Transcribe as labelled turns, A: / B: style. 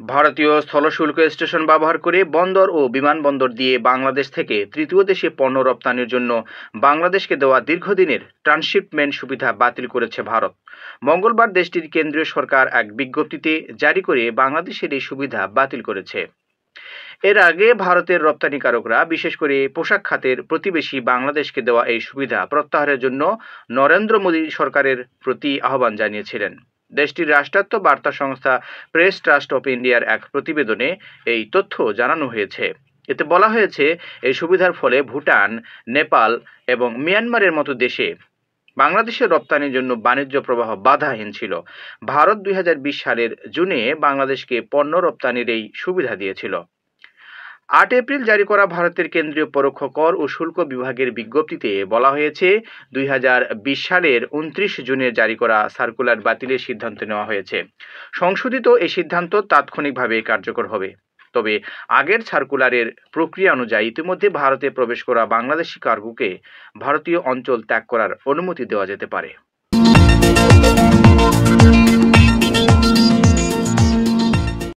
A: ভারতীয় স্থলশুল্ক স্টেশন ব্যবহার করে বন্দর ও বিমানবন্দর দিয়ে বাংলাদেশ থেকে তৃতীয় দেশে পণ্য রপ্তানির জন্য বাংলাদেশকে দেওয়া দীর্ঘদিনের ট্রান্সশিপমেন্ট সুবিধা বাতিল করেছে ভারত। মঙ্গলবার দেশটির কেন্দ্রীয় সরকার এক বিজ্ঞপ্তিতে জারি করে বাংলাদেশের এই সুবিধা বাতিল করেছে। এর আগে ভারতের রপ্তানিকারকরা বিশেষ করে পোশাক খাতের প্রতিবেশী বাংলাদেশকে দেওয়া এই সুবিধা প্রত্যাহারের জন্য নরেন্দ্র মোদী সরকারের প্রতি আহ্বান জানিয়েছিলেন। দেশটির রাষ্ট্রায়ত্ত বার্তা সংস্থা প্রেস ট্রাস্ট অফ ইন্ডিয়ার এক প্রতিবেদনে এই তথ্য জানানো হয়েছে। এতে বলা হয়েছে, এই সুবিধার ফলে ভুটান, নেপাল এবং মিয়ানমারের মতো দেশে বাংলাদেশের রপ্তানির জন্য বাণিজ্য প্রবাহ বাধাহীন ছিল। ভারত 2020 সালের জুনে বাংলাদেশকে পণ্য রপ্তানির এই সুবিধা দিয়েছিল। 8 এপ্রিল জারি করা ভারতের কেন্দ্রীয় পরোক্ষ কর ও শুল্ক বিভাগের বিজ্ঞপ্তিতে বলা হয়েছে, 2020 সালের 29 জুনে জারি করা সার্কুলার বাতিলের সিদ্ধান্ত নেওয়া হয়েছে। সংশোধিত এই সিদ্ধান্ত তাৎক্ষণিকভাবে কার্যকর হবে। তবে আগের সার্কুলারের প্রক্রিয়া অনুযায়ী ইতিমধ্যে ভারতে প্রবেশ করা বাংলাদেশি কার্গোকে ভারতীয় অঞ্চল ত্যাগ করার অনুমতি দেওয়া যেতে পারে।